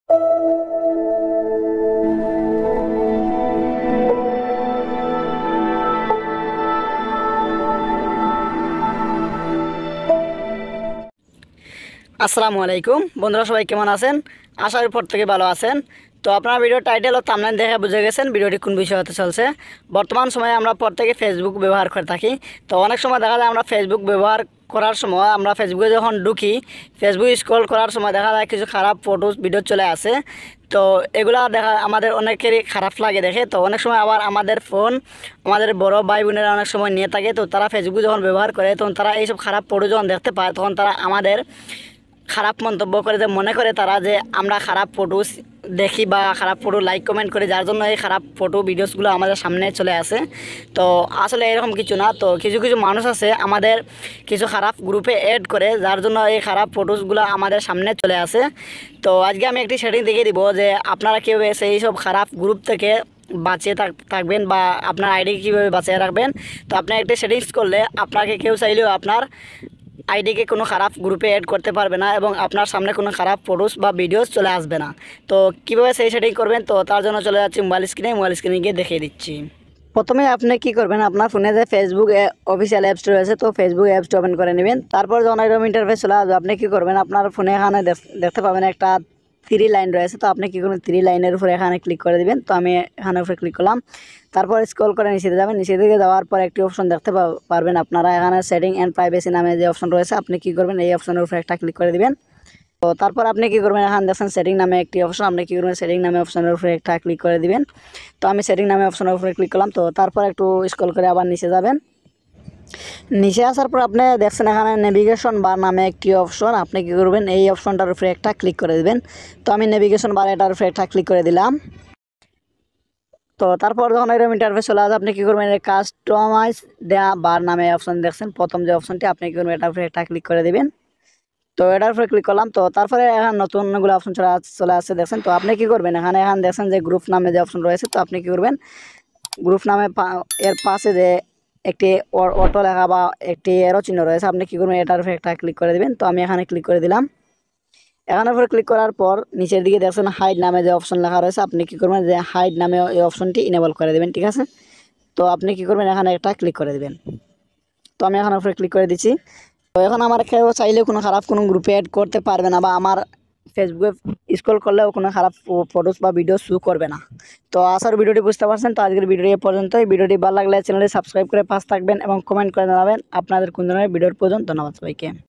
আসসালামু আলাইকুম বন্ধুরা, সবাই কেমন আছেন? আশা করি প্রত্যেকে ভালো আছেন। তো আপনারা ভিডিও টাইটেল ও থাম্বনেল দেখে বুঝে গেছেন ভিডিওটি কোন বিষয় হতে চলছে। বর্তমান সময়ে আমরা প্রত্যেকে ফেসবুক ব্যবহার করে থাকি। তো অনেক সময় দেখা যায় আমরা ফেসবুক ব্যবহার করার সময় আমরা ফেসবুকে যখন ঢুকি, ফেসবুক স্ক্রল করার সময় দেখা যায় কিছু খারাপ ফটো ভিডিও চলে আসে। তো এগুলা দেখা আমাদের অনেকেরই খারাপ লাগে দেখে। তো অনেক সময় আবার আমাদের ফোন আমাদের বড় ভাই বোনেরা অনেক সময় নিয়ে থাকে। তো তারা ফেসবুক যখন ব্যবহার করে তখন তারা এইসব খারাপ ফটো যখন দেখতে পায় তখন তারা আমাদের খারাপ মন্তব্য করে, যে মনে করে তারা যে আমরা খারাপ ফটো দেখি বা খারাপ ফটো লাইক কমেন্ট করে, যার জন্য এই খারাপ ফটো ভিডিওসগুলো আমাদের সামনে চলে আসে। তো আসলে এরকম কিছু না। তো কিছু কিছু মানুষ আছে আমাদের কিছু খারাপ গ্রুপে অ্যাড করে, যার জন্য এই খারাপ ফটোসগুলো আমাদের সামনে চলে আসে। তো আজকে আমি একটি সেটিং দেখিয়ে দিব যে আপনারা কীভাবে সেই সব খারাপ গ্রুপ থেকে বাঁচিয়ে থাকবেন বা আপনার আইডি কীভাবে বাঁচিয়ে রাখবেন। তো আপনি একটা সেটিংস করলে আপনাকে কেউ চাইলেও আপনার আইডিকে কোনো খারাপ গ্রুপে অ্যাড করতে পারবে না এবং আপনার সামনে কোনো খারাপ ফটোস বা ভিডিওস চলে আসবে না। তো কীভাবে সেই সেটিং করবেন, তো তার জন্য চলে যাচ্ছি মোবাইল স্ক্রিনে গিয়ে দেখিয়ে দিচ্ছি। প্রথমে আপনি কি করবেন, আপনার ফোনে যে ফেসবুক অফিসিয়াল অ্যাপসটি রয়েছে, তো ফেসবুক অ্যাপসটি ওপেন করে নেবেন। তারপর যখন এরকম ইন্টারফেস চলে আসবে, আপনি কী করবেন, আপনার ফোনে এখানে দেখতে পাবেন একটা 3 লাইন রয়েছে। তো আপনি কী করবেন, 3 লাইনের উপরে এখানে ক্লিক করে দিবেন। তো আমি এখানে উপরে ক্লিক করলাম। তারপর স্ক্রল করে নিচে যাবেন। নিচে দিকে যাওয়ার পর একটি অপশন দেখতে পারবেন আপনারা, এখানে সেটিং অ্যান্ড প্রাইভেসি নামে যে অপশন রয়েছে, আপনি কী করবেন, এই অপশনের উপরে একটা ক্লিক করে দিবেন। তো তারপর আপনি কী করবেন, এখানে দেখছেন সেটিং নামে একটি অপশন, আপনি কী করবেন, সেটিং নামে অপশনের উপরে একটা ক্লিক করে দিবেন। তো আমি সেটিং নামে অপশনের উপরে ক্লিক করলাম। তো তারপর একটু স্ক্রল করে আবার নিচে যাবেন। নিচে আসার পর আপনি দেখছেন এখানে নেভিগেশন বার নামে একটি অপশন, আপনি কী করবেন, এই অপশনটার উপরে একটা ক্লিক করে দিবেন। তো আমি নেভিগেশন বার এটার উপরে একটা ক্লিক করে দিলাম। তো তারপর যখন এরকম ইন্টারফেস চলে আসে, আপনি কী করবেন, কাস্টমাইজ দেয়া বার নামে অপশন দেখছেন প্রথম যে অপশনটি, আপনি কী করবেন, এটার উপরে একটা ক্লিক করে দিবেন। তো এটার উপরে ক্লিক করলাম। তো তারপরে এখন নতুনগুলো অপশন চলে আসছে দেখছেন। তো আপনি কী করবেন, এখানে দেখছেন যে গ্রুপ নামে যে অপশন রয়েছে, তো আপনি কী করবেন, গ্রুপ নামে এর পাশে যে একটি অটো লেখা বা একটি এরো চিহ্ন রয়েছে, আপনি কী করবেন, এটার উপরে একটা ক্লিক করে দিবেন। তো আমি এখানে ক্লিক করে দিলাম। এখানের উপরে ক্লিক করার পর নিচের দিকে দেখছেন হাইড নামে যে অপশন লেখা রয়েছে, আপনি কী করবেন, যে হাইড নামে এই অপশনটি ইনেবল করে দেবেন, ঠিক আছে। তো আপনি কী করবেন, এখানে একটা ক্লিক করে দেবেন। তো আমি এখানের উপরে ক্লিক করে দিচ্ছি। তো এখন আমার কেউ চাইলেও কোনো খারাপ কোনো গ্রুপে অ্যাড করতে পারবে না বা আমার ফেসবুকে স্ক্রল করলেও কোনো খারাপ ফটোস বা ভিডিও শো করবে না। তো আসার ভিডিওটি বুঝতে পারছেন। তো আজকের ভিডিও এ পর্যন্তই। ভিডিওটি ভালো লাগলে চ্যানেলটি সাবস্ক্রাইব করে পাশে থাকবেন এবং কমেন্ট করে জানাবেন আপনাদের কোন ধরনের ভিডিওর প্রয়োজন। ধন্যবাদ সবাইকে।